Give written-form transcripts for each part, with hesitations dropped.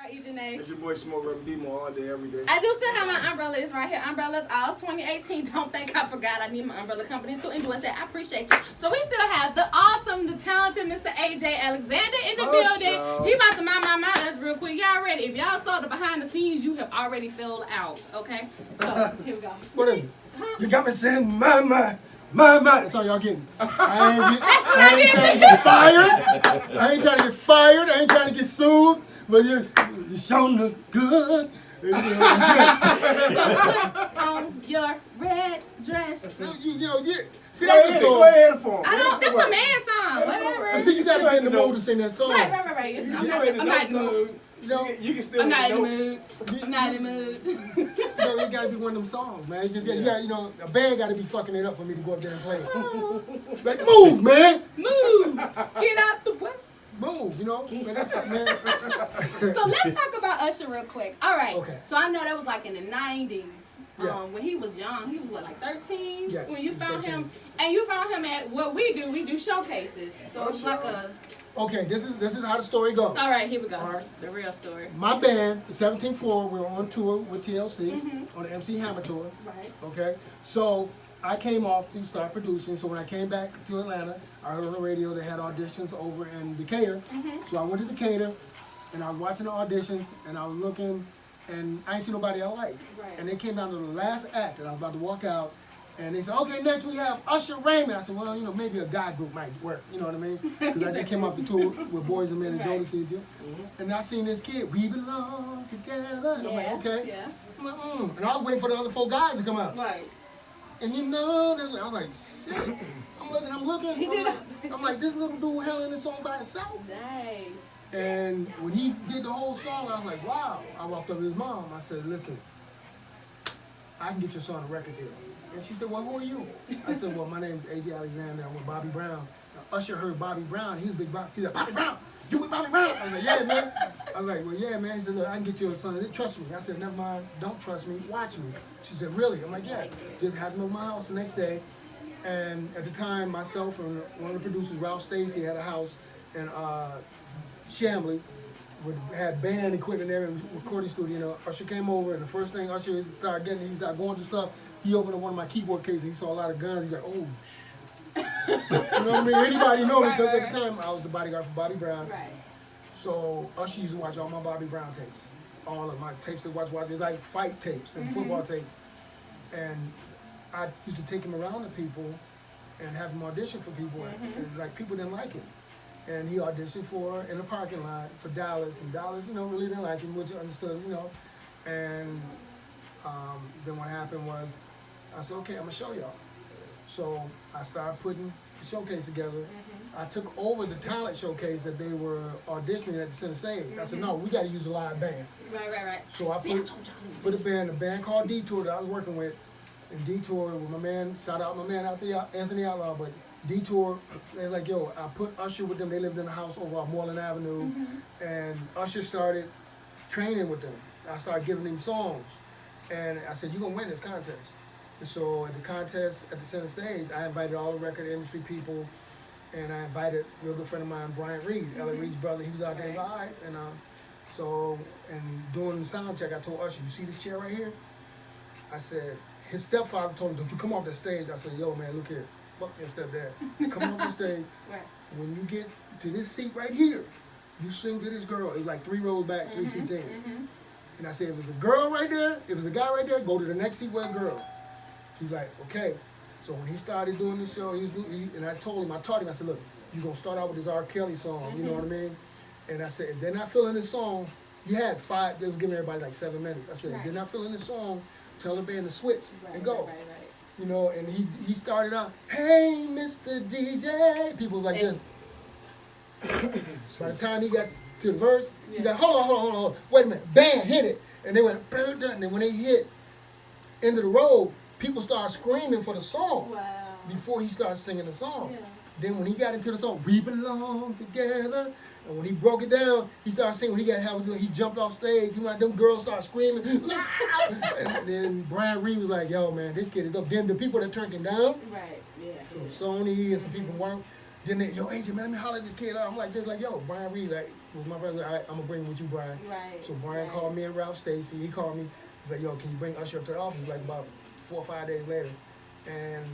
It's your boy Smoke Rub Demo all day, every day. I do still have my umbrella. It's right here. Umbrellas all 2018. Don't think I forgot. I need my umbrella company to endorse that. I appreciate you. So we still have the awesome, the talented Mr. AJ Alexander in the building. Sure. He about to mind us real quick. Y'all ready? If y'all saw the behind the scenes, you have already filled out. Okay? So here we go. What is it? You got me saying my. That's all y'all getting. I ain't trying to get fired. I ain't trying to get sued. But you showing look good. On your red dress. See, that's the song. Go ahead for him. I don't. This a man song. Whatever. See, you gotta get in the mood to sing that song. Right. I'm not in the mood. You can still I'm not in the notes. mood. I'm not in the mood. It gotta be one of them songs, man. It's just, you gotta, a band gotta be fucking it up for me to go up there and play it. Like, move, man. Move. Get out the way. Move, Man, that's it, man. So let's talk about Usher real quick. All right. Okay. So I know that was like in the 90s. Yeah. When he was young, he was what, like 13? Yes, when you he was found 13. him, and you found him at what we do showcases. So it's like a. Okay, this is how the story goes. All right, here we go. All right. The real story. My band, the 17th Floor, we were on tour with TLC on the MC Hammer tour. Right. Okay, so I came off to start producing. So when I came back to Atlanta, I heard on the radio they had auditions over in Decatur. So I went to Decatur, and I was watching the auditions, and I was looking, and I ain't see nobody I liked. Right. And they came down to the last act, and I was about to walk out. And they said, okay, next we have Usher Raymond. I said, well, maybe a guy group might work. You know what I mean? Because I just came off the tour with Boys and Men and Jodeci. And I seen this kid, we belong together. And I'm like, okay. Yeah. I'm like, And I was waiting for the other 4 guys to come out. Right. And I was like, shit. I'm looking. I'm like, this little dude held in this song by himself. Nice. And when he did the whole song, I was like, wow. I walked up to his mom. I said, listen, I can get your son a record deal. And she said, well, who are you? I said, well, my name is AJ Alexander. I'm with Bobby Brown. Now, Usher heard Bobby Brown. He was big Bobby. He said, Bobby Brown, you with Bobby Brown? I was like, yeah, man. I was like, well, yeah, man. He said, look, I can get you a son. Trust me. I said, never mind. Don't trust me. Watch me. She said, really? I'm like, yeah. Just had him over my house the next day. And at the time, myself and one of the producers, Ralph Stacey, had a house in Chamblee. Had band equipment there and recording studio. Usher came over, and the first thing Usher started getting, he started going through stuff. He opened up one of my keyboard cases. He saw a lot of guns. He's like, oh, you know what I mean? Anybody know me? Because at the time, I was the bodyguard for Bobby Brown. Right. So Usher used to watch all my Bobby Brown tapes. All of my tapes to watch, like fight tapes and football tapes. And I used to take him around to people and have him audition for people. And like, people didn't like him. And he auditioned in the parking lot for Dallas. And Dallas, really didn't like him, which I understood, And then what happened was, I said, okay, I'm gonna show y'all. So I started putting the showcase together. I took over the talent showcase that they were auditioning at the center stage. I said, no, we gotta use a live band. Right. So I put a band called Detour that I was working with. And Detour with my man, shout out my man out there, Anthony Outlaw, but Detour, they're like, yo, I put Usher with them. They lived in a house over on Moreland Avenue. And Usher started training with them. I started giving them songs. And I said, you're gonna win this contest. And so at the contest at the center stage, I invited all the record industry people, and I invited a real good friend of mine, Bryant Reed, L.A. Reed's brother. He was out there, he was all right. And during the sound check, I told Usher, you see this chair right here? I said, his stepfather told him, don't you come off the stage. I said, yo, man, look here. Fuck your stepdad. Come off the stage. Right. When you get to this seat right here, you sing to this girl. It was like 3 rows back, 3 seats in. And I said, if it's a girl right there, if it's a guy right there, go to the next seat with a girl. He's like, okay. So when he started doing the show, and I taught him, I said, look, you're going to start out with this R. Kelly song, you know what I mean? And I said, if they're not feeling this song, you had 5, they was giving everybody like 7 minutes. I said, if they're not feeling this song, tell the band to switch and go. Right. And he started out, hey, Mr. DJ. People was like this. By the time he got to the verse, he's like, hold on. Wait a minute. Band, hit it. And they went, and then when they hit End of the Road, people started screaming for the song. Wow. Before he started singing the song. Yeah. Then when he got into the song, we belong together. And when he broke it down, he started singing. When he got how he jumped off stage. He like them girls started screaming. And then Brian Reed was like, "Yo, man, this kid is up." Then the people that turned him down, right, yeah, from Sony and some people from work, Then they, yo, AJ, man, let me holler at this kid. I'm like, this, like, yo, Brian Reed, like, was my brother. All right, I'm gonna bring him with you, Brian. Right. So Brian called me and Ralph Stacy. He called me. He's like, yo, can you bring Usher up to the office? Like about 4 or 5 days later, and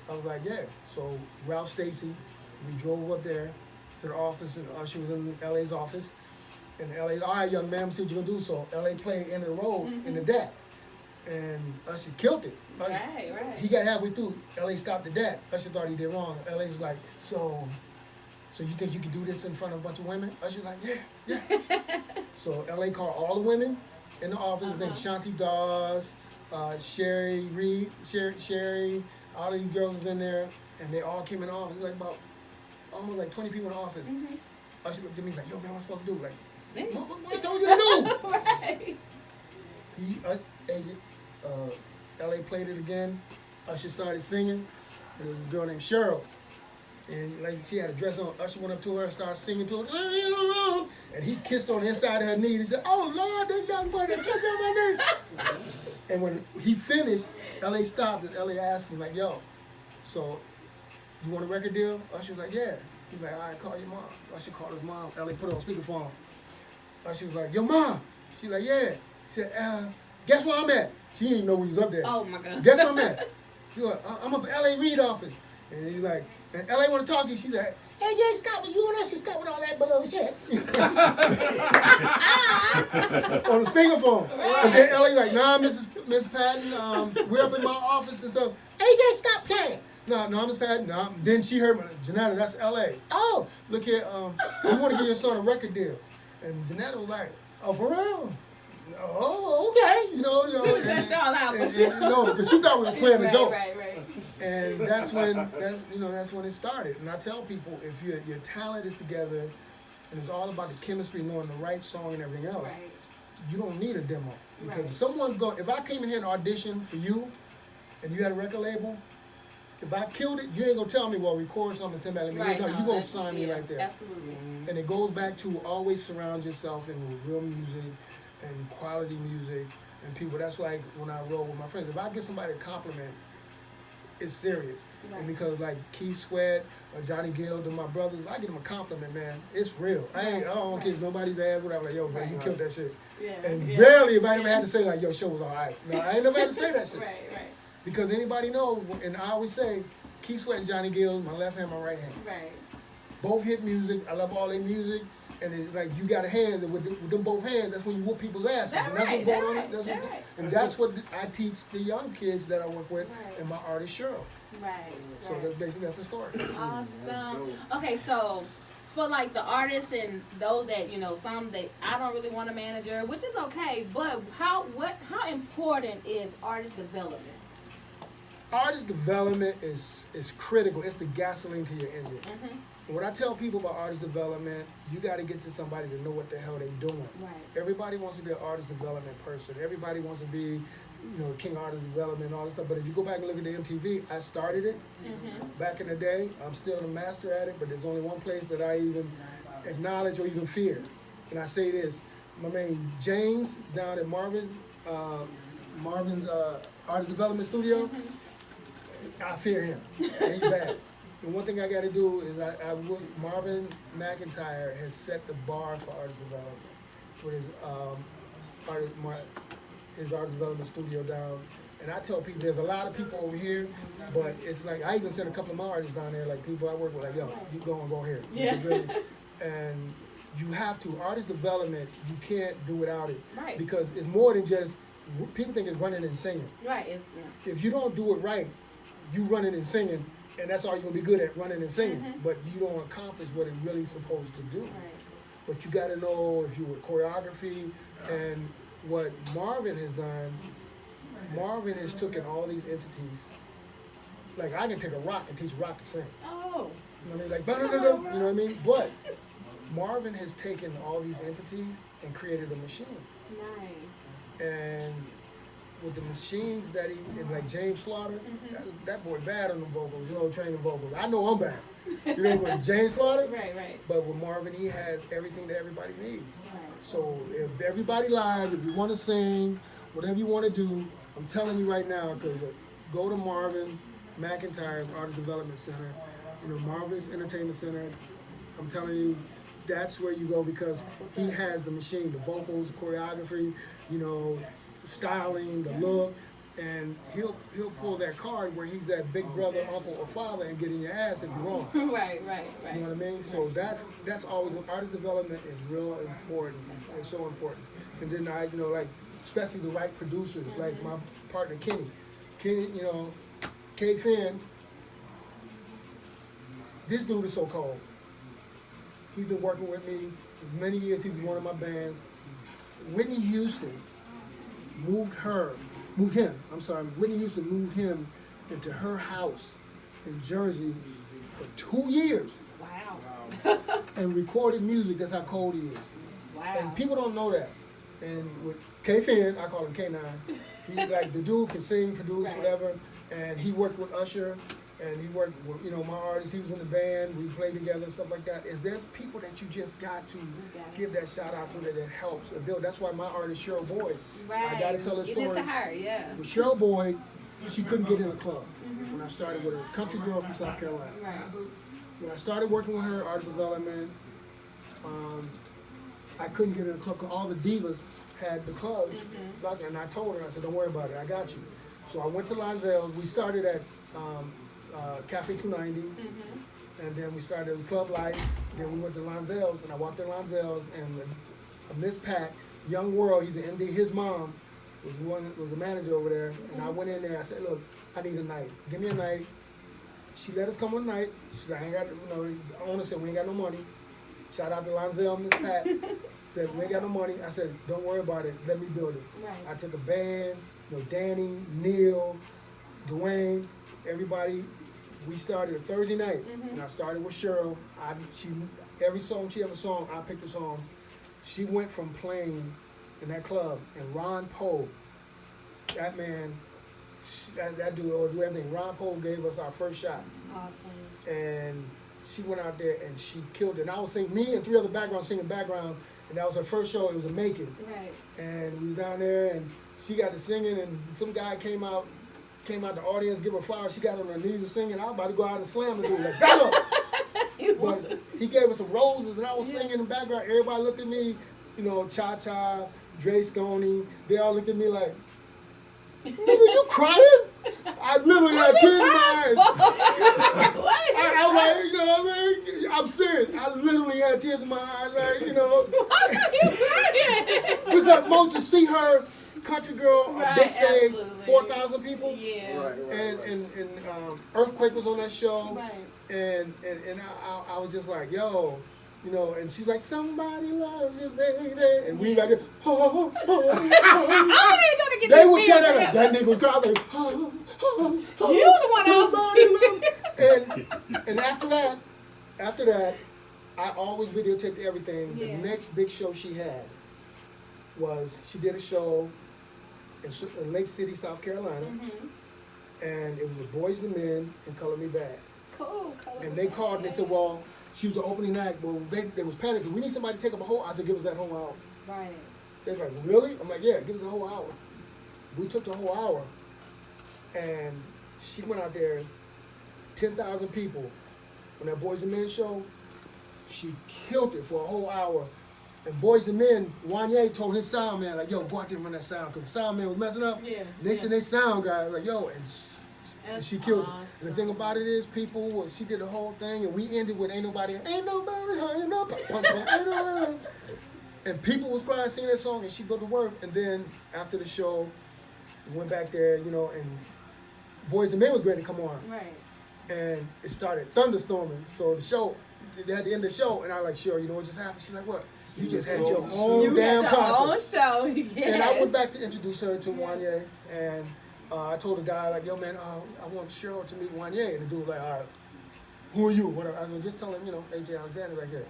I was like, yeah. So Ralph Stacy, we drove up there to the office, and Usher was in LA's office. And LA, all right, young man, let's see what you're gonna do. So LA played End of the Road in the DAT. And Usher killed it. Right. He got halfway through. LA stopped the DAT. Usher thought he did wrong. LA was like, so you think you can do this in front of a bunch of women? Usher's like, yeah. So LA called all the women in the office. I think Shanti Dawes, Sherry Reed, Sherry, all these girls was in there, and they all came in the office. Like about almost like 20 people in the office. Usher looked at me like, yo, man, what's supposed to do? Like, what I told you to do? Right. LA played it again. Usher started singing, and there was a girl named Cheryl. And like she had a dress on. Usher went up to her and started singing to her. And he kissed on the inside of her knee. He said, "Oh Lord, this young boy that kissed on my knee." And when he finished, LA stopped and LA asked him like, "Yo, so you want a record deal?" Usher was like, "Yeah." He's like, "All right, call your mom." Usher called his mom. LA put her on speakerphone. Usher was like, "Yo, mom." She's like, "Yeah." He said, "Guess where I'm at?" She didn't even know we was up there. Oh my God. Guess where I'm at? She's like, "I'm up at LA Reid office." And he's like, "And LA want to talk to you." She's like, "AJ, stop with you and us. Stop with all that bullshit." On the speakerphone. Right. And then LA like, "Nah, Miss Patton, we're up in my office and stuff." "AJ, stop playing." No, Miss Patton, no. Then she heard me, "Janetta, that's LA. Oh, look here, we want to give your son a record deal." And Janetta was like, "Oh, for real? Oh, okay." You know. She was just all out, but because she thought we were playing a joke. Right. And that's when it started. And I tell people, if your talent is together, and it's all about the chemistry, knowing the right song and everything else, you don't need a demo. Because someone's going. If I came in here and auditioned for you, and you had a record label, if I killed it, you ain't gonna tell me, well, record something and send back to me. No, you gonna sign me right there. Absolutely. And it goes back to always surround yourself in real music and quality music and people. That's like when I roll with my friends. If I give somebody a compliment, it's serious. And because like Keith Sweat or Johnny Gill to my brothers, I give them a compliment, man. It's real. I don't kiss nobody's ass, whatever. Like, yo, man, you killed that shit. And rarely if I ever had to say like, yo, show was all right. No, I ain't never had to say that shit. Right. Because anybody knows, and I always say, Keith Sweat and Johnny Gill, my left hand, my right hand. Right. Both hit music. I love all their music. And it's like you got a hand, and with them both hands, that's when you whoop people's asses. And that's what's going on. And that's what I teach the young kids that I work with and my artist, Cheryl. Right. So that's the story. Awesome. Okay, so for like the artists and those that, some that I don't really want a manager, which is okay, but how important is artist development? Artist development is critical. It's the gasoline to your engine. And what I tell people about artist development, you got to get to somebody to know what the hell they're doing. Right. Everybody wants to be an artist development person. Everybody wants to be, king artist development and all this stuff. But if you go back and look at the MTV, I started it back in the day. I'm still a master at it, but there's only one place that I even acknowledge or even fear. And I say this, my man James down at Marvin's artist development studio, I fear him. He's bad. And one thing I got to do is Marvin McIntyre has set the bar for artist development with his artist development studio down. And I tell people there's a lot of people over here, but it's like I even sent a couple of my artists down there, like people I work with, like, yo, you go here. Yeah. And you have to. Artist development, you can't do without it. Right. Because it's more than just, people think it's running and singing. Right. If you don't do it right, you running and singing, and that's all you're going to be good at, running and singing. But you don't accomplish what it's really supposed to do. Right. But you got to know if you were choreography. And what Marvin has done, Marvin has taken all these entities. Like, I can take a rock and teach a rock to sing. Oh. You know what I mean? Like, you know what I mean? But Marvin has taken all these entities and created a machine. Nice. And with the machines that like James Slaughter, that boy bad on the vocals, training vocals. I know I'm bad. With James Slaughter? Right. But with Marvin, he has everything that everybody needs. Right. So if everybody live, if you want to sing, whatever you want to do, I'm telling you right now, because go to Marvin McIntyre's Artist Development Center. Marvelous Entertainment Center. I'm telling you, that's where you go because he has the machine, the vocals, the choreography, the styling, the look, and he'll pull that card where he's that big brother, uncle, or father and get in your ass if you're wrong. Right. You know what I mean? So that's always, artist development is real important. It's so important. And then especially the right producers, like my partner Kenny, K Finn. This dude is so cold. He's been working with me for many years. He's in one of my bands. Whitney Houston Whitney Houston moved him into her house in Jersey for 2 years. Wow. And recorded music. That's how cold he is. Wow. And people don't know that. And with K Finn, I call him K9. He like the dude can sing, produce, whatever. And he worked with Usher. And he worked with, my artists. He was in the band. We played together and stuff like that. There's people that you just got to give that shout out to that helps and build. That's why my artist, Cheryl Boyd, I got to tell her story. Give it to her, yeah. With Cheryl Boyd, she couldn't get in the club when I started with her. Country girl from South Carolina. Right. When I started working with her, artist development, I couldn't get in the club because all the divas had the clubs. And I told her, I said, don't worry about it. I got you. So I went to Lonzel's. We started at Cafe 290, and then we started with Club Life. Then we went to Lonzel's, and I walked in Lonzel's, and Miss Pat, Young World, he's an MD. His mom was a manager over there, and I went in there. I said, look, I need a night. Give me a night. She let us come one night. She said, I ain't got, the owner said, we ain't got no money. Shout out to Lonzel, Miss Pat. Said, we ain't got no money. I said, don't worry about it. Let me build it. Right. I took a band, Danny, Neil, Dwayne, everybody. We started a Thursday night, and I started with Cheryl. Every song she ever sung, I picked a song. She went from playing in that club, and Ron Poe, that man, that dude would do everything. Ron Poe gave us our first shot. Awesome. And she went out there and she killed it. And I was singing, me and 3 other background singing background, and that was her first show. It was a Macon. Right. And we was down there, and she got to singing, and some guy came out the audience, give her flowers. She got on her knees and singing. I was about to go out and slam the dude, like, back up. But he gave us some roses, and I was singing in the background. Everybody looked at me, Cha-Cha, Dre Sconey. They all looked at me like, nigga, you crying? I literally had tears in my eyes. I was like, I'm serious. I literally had tears in my eyes, like, Why are you crying? Because most to see her, country girl, Right, big stage, absolutely. 4,000 people. Yeah. Right. And Earthquake was on that show. Right. And I was just like, yo, and she's like, somebody loves you, baby. And we like, oh. They would tell that nigga was crying, like, You the one somebody love. And after that, I always videotaped everything. Yeah. The next big show she had was, she did a show in Lake City, South Carolina, and it was with Boys and Men and Color Me Bad. Cool. And they called and they said, well, she was the opening act. Well, they was panicking. We need somebody to take up a whole. I said, give us that whole hour. Right. They're like, really? I'm like, yeah, give us the whole hour. We took the whole hour, and she went out there, 10,000 people, on that Boys and Men show. She killed it for a whole hour. And Boys and Men, Wanye told his sound man, like, yo, go out there and run that sound, because the sound man was messing up. Yeah. And they said they sound guy, like, yo, and she killed awesome. it. And the thing about it is, she did the whole thing, and we ended with ain't nobody hurting up. And people was crying, singing that song, and she go to work. And then after the show, we went back there, and Boys and Men was ready to come on. Right. And it started thunderstorming. So the show, they had to end the show, and I was like, sure, you know what just happened? She's like, what? You just had your own damn concert. Show, yes. And I went back to introduce her to Wanye, and I told the guy, like, yo, man, I want Cheryl to meet Wanye. And the dude was like, all right, who are you? Whatever. I was just tell him, AJ Alexander right here.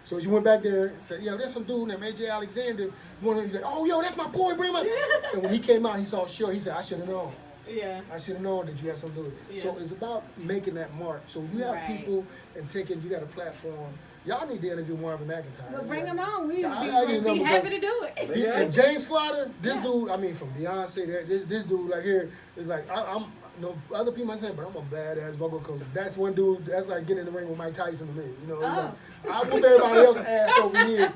So she went back there and said, yo, there's some dude named AJ Alexander. He's like, oh, yo, that's my boy, bring him up. And when he came out, he saw Cheryl. He said, I should have known. Yeah. I should have known that you had something to do with it. Yeah. So it's about making that mark. So you have people and you got a platform. Y'all need to interview Marvin McIntyre. Well, bring him on. We'd be be happy to do it. And James Slaughter, this dude, I mean, from Beyonce, this dude right here is like, No, other people might say, but I'm a badass vocal coach. That's one dude. That's like getting in the ring with Mike Tyson to me. You know, like, I whoop everybody else's ass over here.